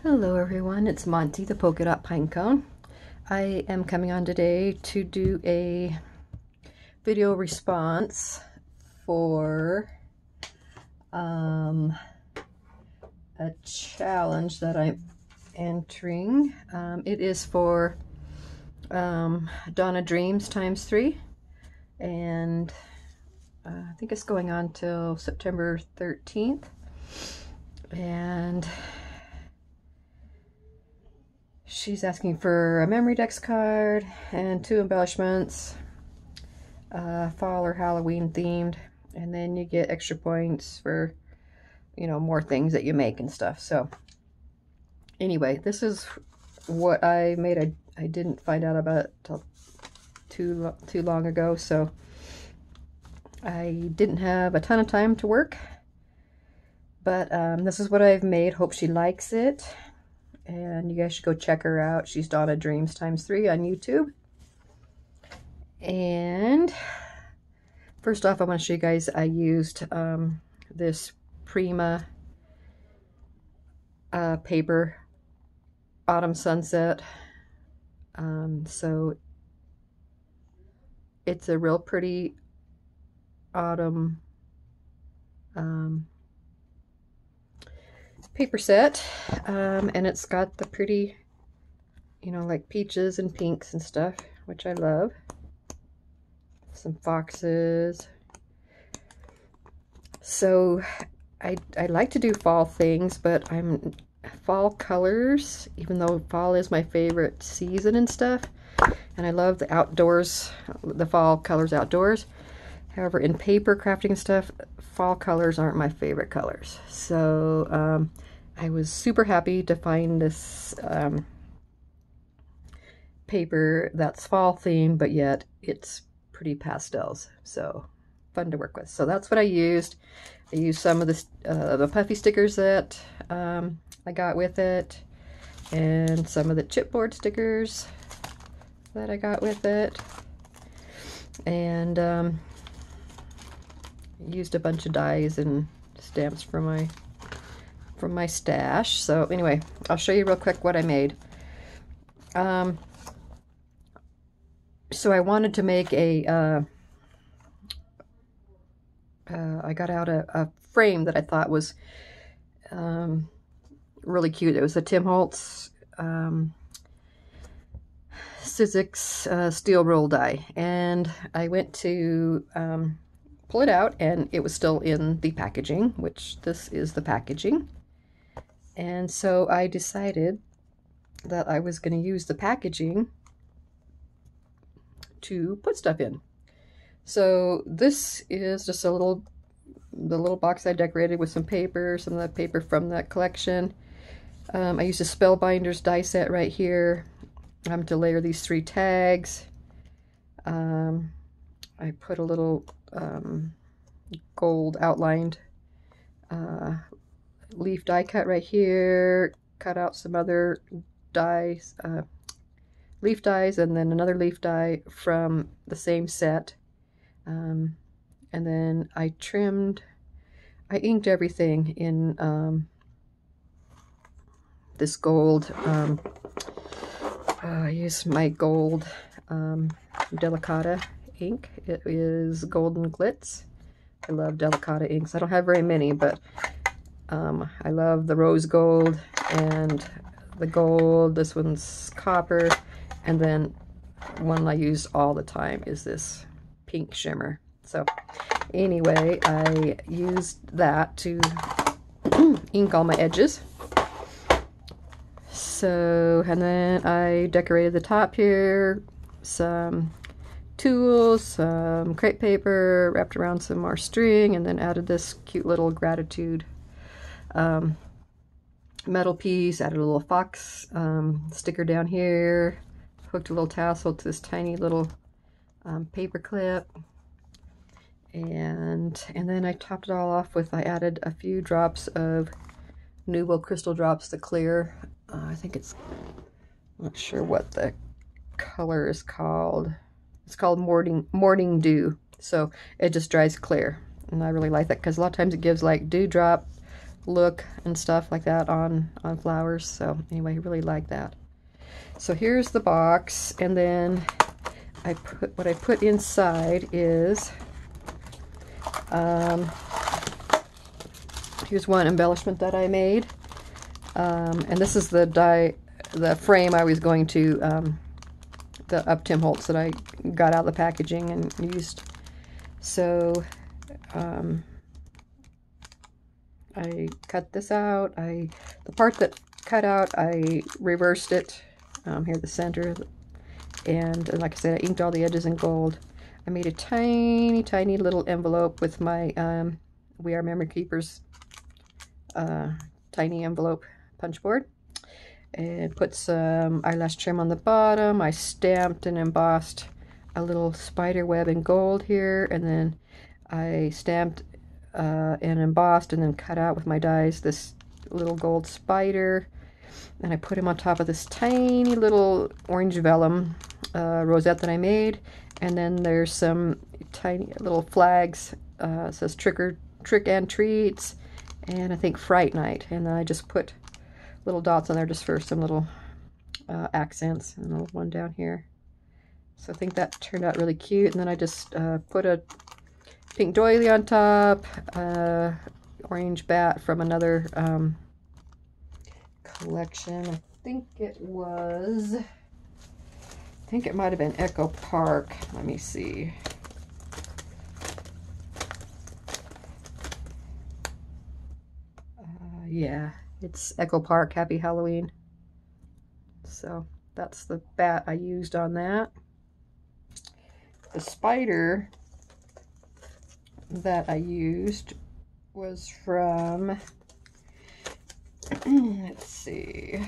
Hello everyone, it's Monty the Polka Dot Pinecone. I am coming on today to do a video response for a challenge that I'm entering. It is for Donna Dreams ×3, and I think it's going on till September 13th. And she's asking for a memory dex card and 2 embellishments, fall or Halloween themed, and then you get extra points for, you know, more things that you make and stuff. So anyway, this is what I made. I didn't find out about it till too long ago, so I didn't have a ton of time to work, but this is what I've made. Hope she likes it. And you guys should go check her out. She's Donna Dreams ×3 on YouTube. And first off, I want to show you guys, I used this Prima paper Autumn Sunset. So it's a real pretty autumn paper set, and it's got the pretty, you know, like peaches and pinks and stuff, which I love. Some foxes. So I like to do fall things, but I'm fall colors, even though fall is my favorite season and stuff, and I love the outdoors, the fall colors outdoors. However, in paper crafting stuff, fall colors aren't my favorite colors. So I was super happy to find this paper that's fall themed, but yet it's pretty pastels. So fun to work with. So that's what I used. I used some of the puffy stickers that I got with it, and some of the chipboard stickers that I got with it, and used a bunch of dies and stamps from my stash. So anyway, I'll show you real quick what I made. So I wanted to make a I got out a frame that I thought was really cute. It was a Tim Holtz Sizzix steel roll die, and I went to pull it out, and it was still in the packaging, which this is the packaging. And so I decided that I was going to use the packaging to put stuff in. So this is just the little box I decorated with some paper, some of the paper from that collection. I used a Spellbinders die set right here to layer these 3 tags. I put a little gold outlined leaf die cut right here, cut out some other dies, leaf dies, and then another leaf die from the same set. And then I inked everything in this gold. I used my gold Delicata ink. It is Golden Glitz. I love Delicata inks. I don't have very many, but I love the rose gold and the gold. This one's copper, and then one I use all the time is this pink shimmer. So anyway, I used that to ink all my edges. So, and then I decorated the top here, some tools, some crepe paper, wrapped around some more string, and then added this cute little gratitude metal piece, added a little fox sticker down here, hooked a little tassel to this tiny little paper clip, and then I topped it all off with, I added a few drops of Nuvo Crystal Drops, the clear. I think it's, I'm not sure what the color is called. It's called Morning Dew. So it just dries clear, and I really like that because a lot of times it gives like dewdrop look and stuff like that on flowers. So anyway, I really like that. So here's the box, and then what I put inside is here's one embellishment that I made, and this is the frame I was going to the Up Tim Holtz that I got out of the packaging and used. So I cut this out. The part that cut out, I reversed it here at the center, and like I said, I inked all the edges in gold. I made a tiny, tiny little envelope with my We Are Memory Keepers tiny envelope punch board, and put some eyelash trim on the bottom. I stamped and embossed a little spider web in gold here, and then I stamped and embossed and then cut out with my dies this little gold spider, and I put him on top of this tiny little orange vellum rosette that I made. And then there's some tiny little flags. It says trick and treats, and I think Fright Night. And then I just put little dots on there just for some little accents, and a little one down here. So I think that turned out really cute. And then I just put a pink doily on top, orange bat from another collection. I think it might have been Echo Park. Let me see. Yeah, it's Echo Park Happy Halloween. So that's the bat I used on that. The spider that I used was from, let's see.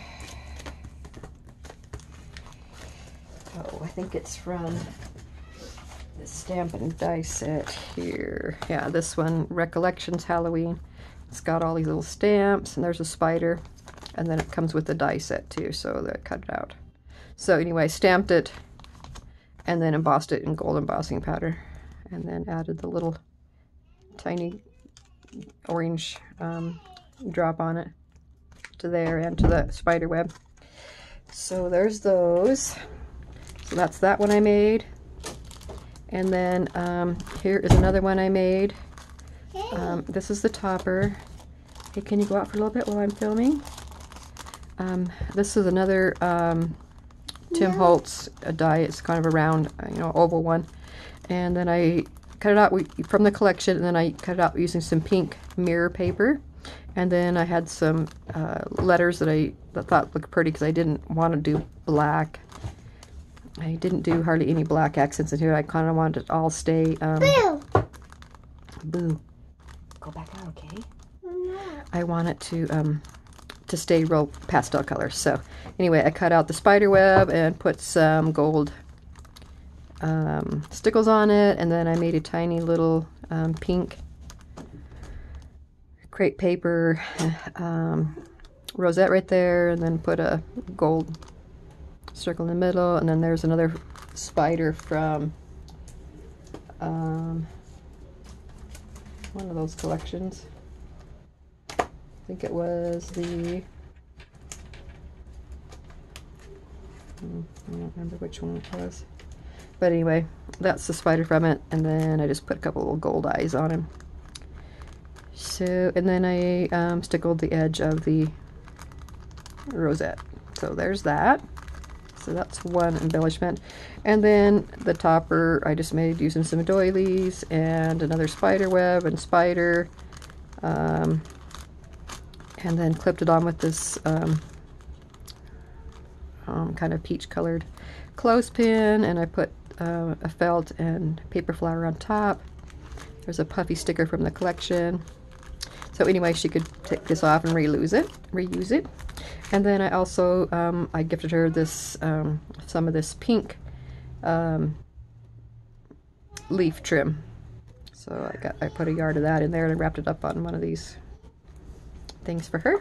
Oh, I think it's from the Stamp and Die set here. Yeah, this one, Recollections Halloween. It's got all these little stamps, and there's a spider, and then it comes with the die set too, so I cut it out. So anyway, stamped it, and then embossed it in gold embossing powder, and then added the little tiny orange drop on it to there and to the spider web. So there's those. So that's that one I made. And then here is another one I made. This is the topper. Hey, can you go out for a little bit while I'm filming? This is another Tim Holtz die. It's kind of a round, oval one. And then I cut it out from the collection, and then I cut it out using some pink mirror paper. And then I had some letters that I thought looked pretty because I didn't want to do black. I didn't do hardly any black accents in here. I kind of wanted it all stay. Boo! Boo. Go back out, okay? I want it to stay real pastel colors. So anyway, I cut out the spider web and put some gold stickles on it, and then I made a tiny little pink crepe paper rosette right there, and then put a gold circle in the middle. And then there's another spider from one of those collections. I think it was the, I don't remember which one it was, but anyway, that's the spider from it. And then I just put a couple little gold eyes on him. So, and then I stickled the edge of the rosette. So there's that. So that's one embellishment. And then the topper I just made using some doilies and another spider web and spider. And then clipped it on with this kind of peach colored clothespin, and I put a felt and paper flower on top. There's a puffy sticker from the collection. So anyway, she could take this off and reuse it. And then I also, I gifted her this, some of this pink leaf trim. So I put a yard of that in there and I wrapped it up on one of these things for her.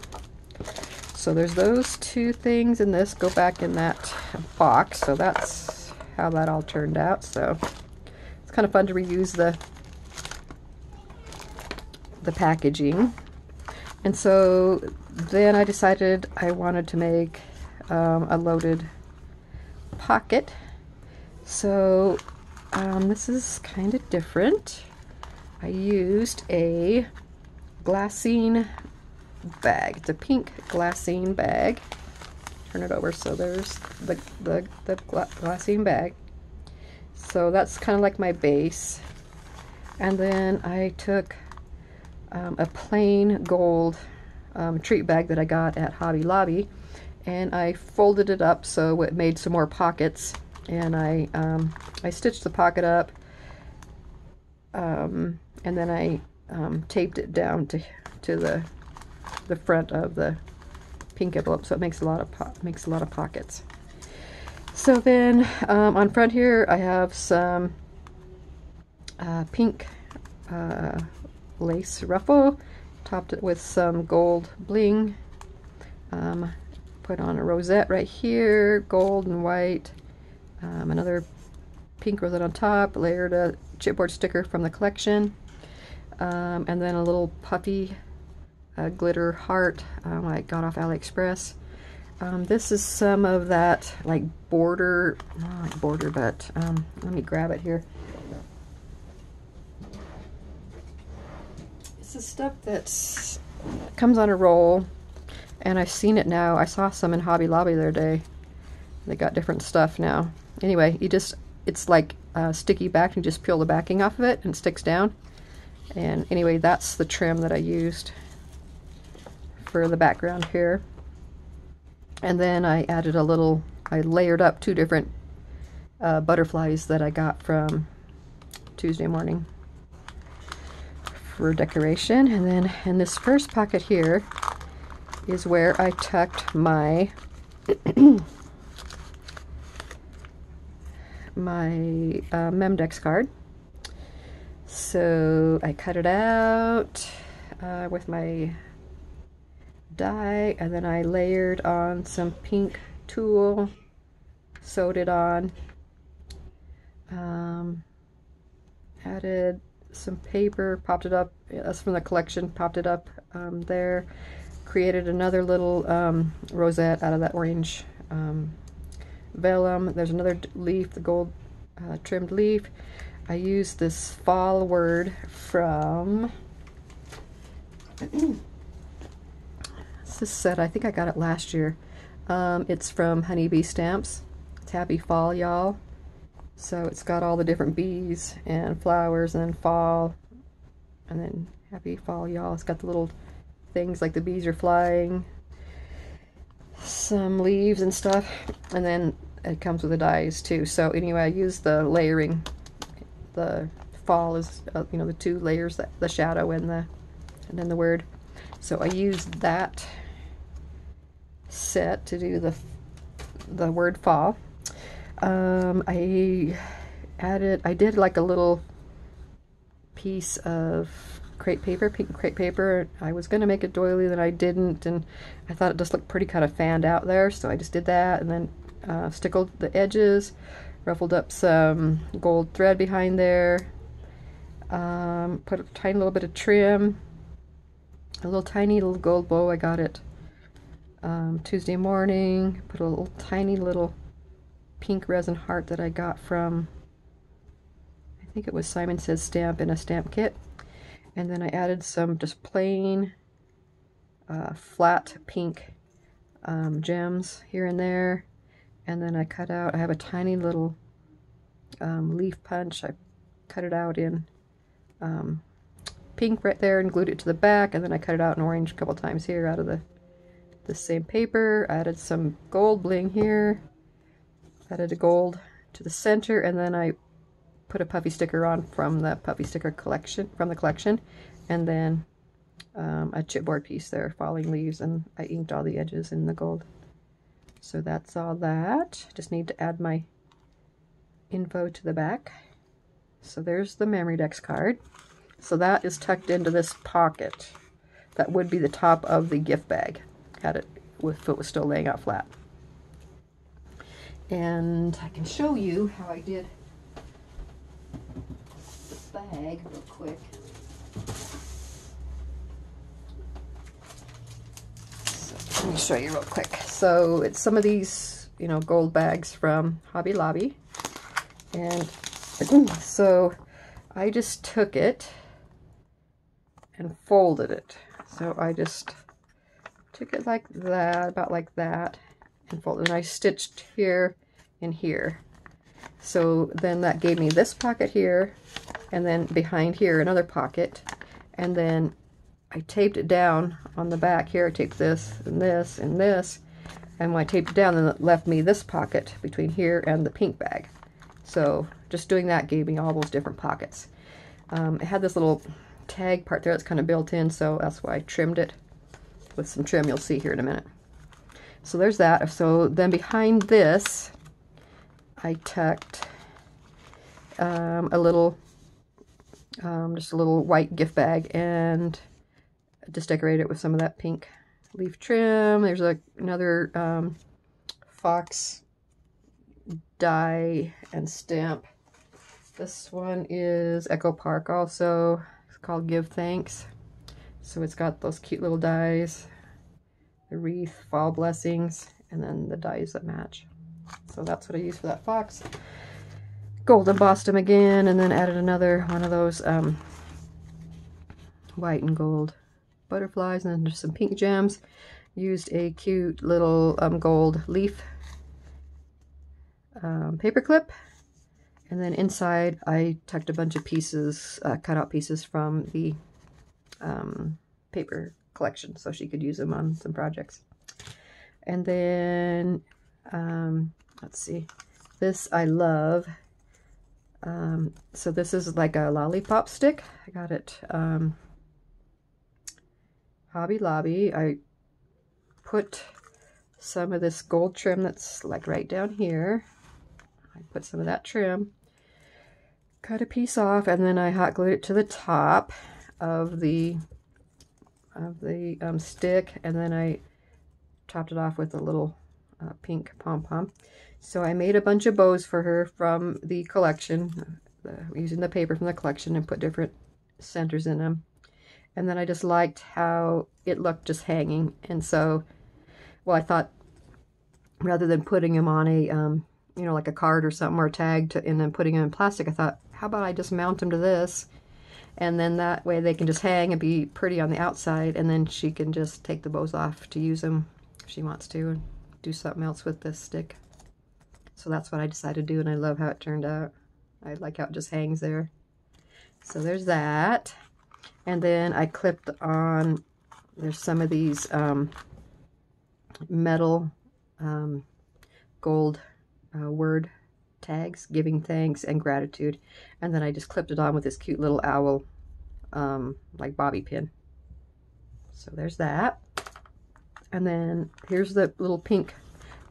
So there's those two things, and this go back in that box. So that's how that all turned out. So it's kind of fun to reuse the packaging. And so then I decided I wanted to make a loaded pocket. So this is kind of different. I used a glassine bag. It's a pink glassine bag. Turn it over so there's the glassine bag. So that's kind of like my base. And then I took a plain gold treat bag that I got at Hobby Lobby, and I folded it up so it made some more pockets, and I stitched the pocket up, and then I taped it down to the front of the pink envelope, so it makes a lot of pockets. So then on front here I have some pink lace ruffle, topped it with some gold bling, put on a rosette right here, gold and white, another pink rosette on top, layered a chipboard sticker from the collection, and then a little puffy glitter heart I got off AliExpress. This is some of that like border, not like border, but let me grab it here. This is stuff that comes on a roll, and I've seen it now. I saw some in Hobby Lobby the other day. They got different stuff now. Anyway, it's like sticky back, and you just peel the backing off of it and it sticks down. And anyway, that's the trim that I used for the background here. And then I added I layered up 2 different butterflies that I got from Tuesday Morning for decoration. And then in this first pocket here is where I tucked my my Memdex card. So I cut it out with my die, and then I layered on some pink tulle, sewed it on, added some paper, popped it up, that's from the collection, popped it up there, created another little rosette out of that orange vellum. There's another leaf, the gold trimmed leaf. I used this fall word from this set, I think I got it last year. It's from Honeybee Stamps. It's Happy Fall, y'all. So it's got all the different bees and flowers, and then fall, and then Happy Fall, y'all. It's got the little things like the bees are flying, some leaves and stuff, and then it comes with the dies too. So anyway, I used the layering. The fall is you know, the 2 layers, the shadow and then the word. So I used that set to do the word fall. I did like a little piece of crepe paper, pink crepe paper. I was going to make a doily, then I didn't, and I thought it just looked pretty kind of fanned out there, so I just did that, and then stickled the edges, ruffled up some gold thread behind there, put a tiny little bit of trim, a little tiny little gold bow. I got it Tuesday Morning. Put a little tiny little pink resin heart that I got from, I think it was Simon Says Stamp in a stamp kit. And then I added some just plain flat pink gems here and there. And then I cut out, I have a tiny little leaf punch. I cut it out in pink right there and glued it to the back, and then I cut it out in orange a couple times here out of the same paper. I added some gold bling here, added a gold to the center, and then I put a puffy sticker on from the puffy sticker collection, and then a chipboard piece there, falling leaves, and I inked all the edges in the gold. So that's all that. Just need to add my info to the back. So there's the Memorydex card. So that is tucked into this pocket. That would be the top of the gift bag, had it if it was still laying out flat. And I can show you how I did the bag real quick. let me show you real quick. So it's some of these, you know, gold bags from Hobby Lobby. And so I just took it and folded it. So I just took it like that, about like that, and folded it. And I stitched here and here. So then that gave me this pocket here, and then behind here another pocket, and then I taped it down on the back here. I taped this and this and this, and when I taped it down, then it left me this pocket between here and the pink bag. So just doing that gave me all those different pockets. It had this little tag part there that's kind of built in, so that's why I trimmed it with some trim you'll see here in a minute. So there's that. So then behind this, I tucked a little, just a little white gift bag, and just decorated it with some of that pink leaf trim. There's another fox die and stamp. This one is Echo Park also. It's called Give Thanks. So it's got those cute little dies, the wreath, fall blessings, and then the dies that match. So that's what I used for that fox. Gold embossed them again, and then added another one of those white and gold butterflies, and then just some pink gems. Used a cute little gold leaf paper clip, and then inside I tucked a bunch of pieces, cut out pieces from the paper collection, so she could use them on some projects. And then let's see, this I love. So this is like a lollipop stick. I got it Hobby Lobby. I put some of this gold trim that's like right down here. I put some of that trim, cut a piece off, and then I hot glued it to the top of the stick, and then I topped it off with a little pink pom-pom. So I made a bunch of bows for her from the collection, using the paper from the collection, and put different centers in them. And then I just liked how it looked just hanging. And so, well, I thought rather than putting them on a, you know, like a card or something, or a tag, and then putting them in plastic, I thought, how about I just mount them to this? And then that way they can just hang and be pretty on the outside, and then she can just take the bows off to use them if she wants to, and do something else with this stick. So that's what I decided to do, and I love how it turned out. I like how it just hangs there. So there's that. And then I clipped on, there's some of these metal gold word tags, giving thanks and gratitude. And then I just clipped it on with this cute little owl, like bobby pin. So there's that. And then here's the little pink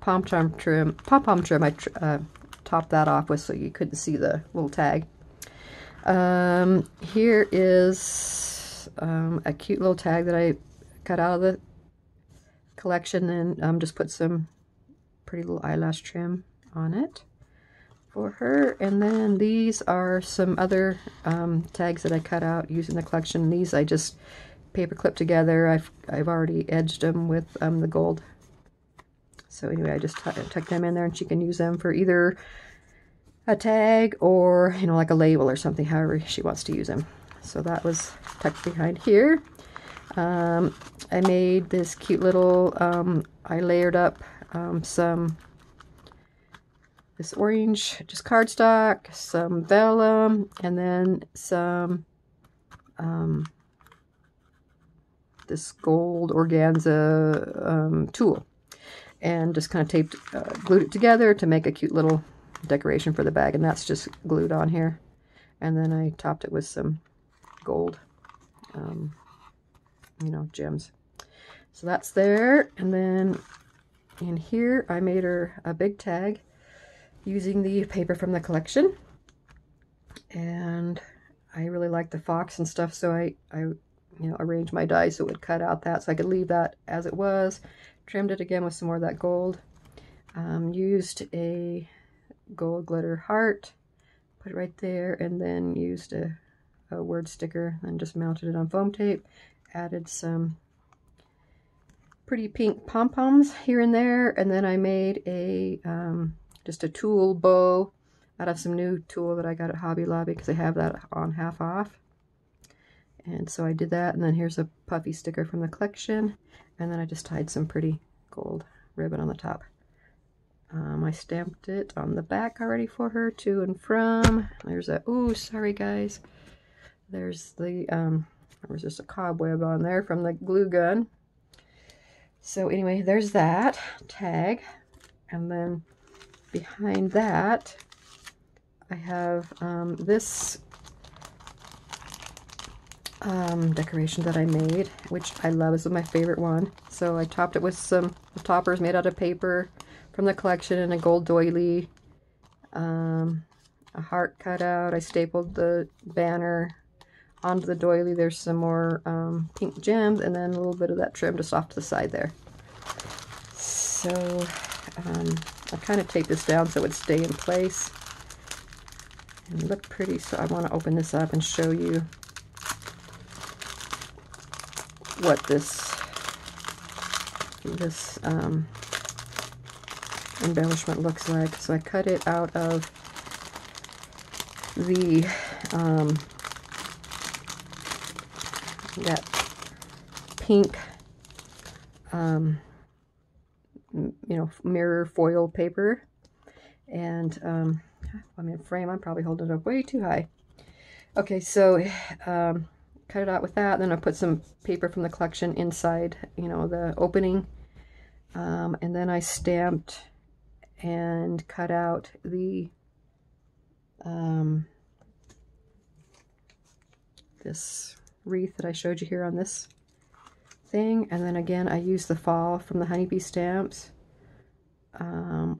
pom-pom trim. I topped that off with so you couldn't see the little tag. Here is a cute little tag that I cut out of the collection, and just put some pretty little eyelash trim on it for her. And then these are some other tags that I cut out using the collection. These I just paper clipped together. I've already edged them with the gold. So anyway, I just tuck them in there, and she can use them for either a tag or, you know, like a label or something, however she wants to use them. So that was tucked behind here. I made this cute little, I layered up this orange, just cardstock, some vellum, and then some this gold organza tulle, and just kind of taped, glued it together to make a cute little decoration for the bag, and that's just glued on here. And then I topped it with some gold, you know, gems. So that's there. And then in here I made her a big tag using the paper from the collection, and I really like the fox and stuff, so I you know, arranged my dies so it would cut out that, so I could leave that as it was. Trimmed it again with some more of that gold. Used a gold glitter heart, put it right there, and then used a word sticker and just mounted it on foam tape. Added some pretty pink pom-poms here and there, and then I made a just a tulle bow out of some new tulle that I got at Hobby Lobby because they have that on half off. And so I did that, and then here's a puffy sticker from the collection, and then I just tied some pretty gold ribbon on the top. I stamped it on the back already for her, to and from. There's a, ooh, sorry guys. There's the, there was just a cobweb on there from the glue gun. So anyway, there's that tag. And then behind that, I have this decoration that I made, which I love. This is my favorite one. So I topped it with some toppers made out of paper from the collection and a gold doily, a heart cut out. I stapled the banner onto the doily. There's some more pink gems, and then a little bit of that trim just off to the side there. So I kind of taped this down so it would stay in place and look pretty. So I want to open this up and show you what this embellishment looks like. So I cut it out of the that pink you know, mirror foil paper, and I'm in frame. I'm probably holding it up way too high. Okay, so cut it out with that. Then I put some paper from the collection inside, you know, the opening, and then I stamped and cut out the this wreath that I showed you here on this thing. And then again, I used the fall from the honeybee stamps.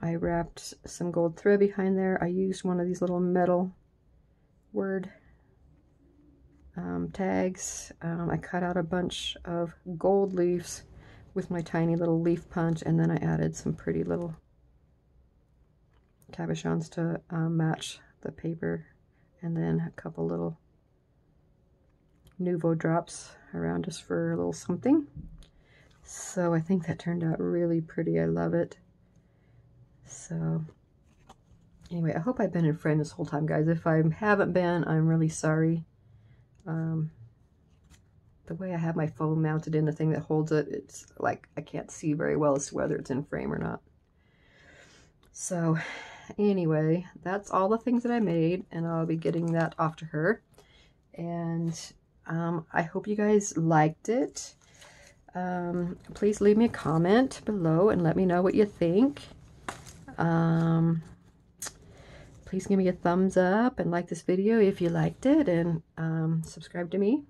I wrapped some gold thread behind there. I used one of these little metal word tags. I cut out a bunch of gold leaves with my tiny little leaf punch, and then I added some pretty little cabochons to match the paper, and then a couple little Nuvo drops around just for a little something. So I think that turned out really pretty. I love it. So anyway, I hope I've been in frame this whole time, guys. If I haven't been, I'm really sorry. The way I have my phone mounted in the thing that holds it, it's like I can't see very well as to whether it's in frame or not. So anyway, that's all the things that I made, and I'll be getting that off to her. And I hope you guys liked it. Please leave me a comment below and let me know what you think. Please give me a thumbs up and like this video if you liked it, and subscribe to me.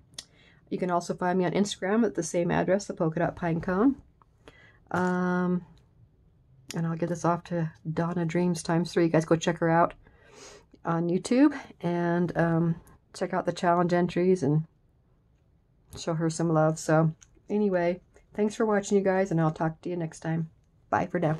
You can also find me on Instagram at the same address, the Polka Dot Pinecone. And I'll get this off to Donna Dreams ×3. You guys go check her out on YouTube, and check out the challenge entries and show her some love. So anyway, thanks for watching, you guys, and I'll talk to you next time. Bye for now.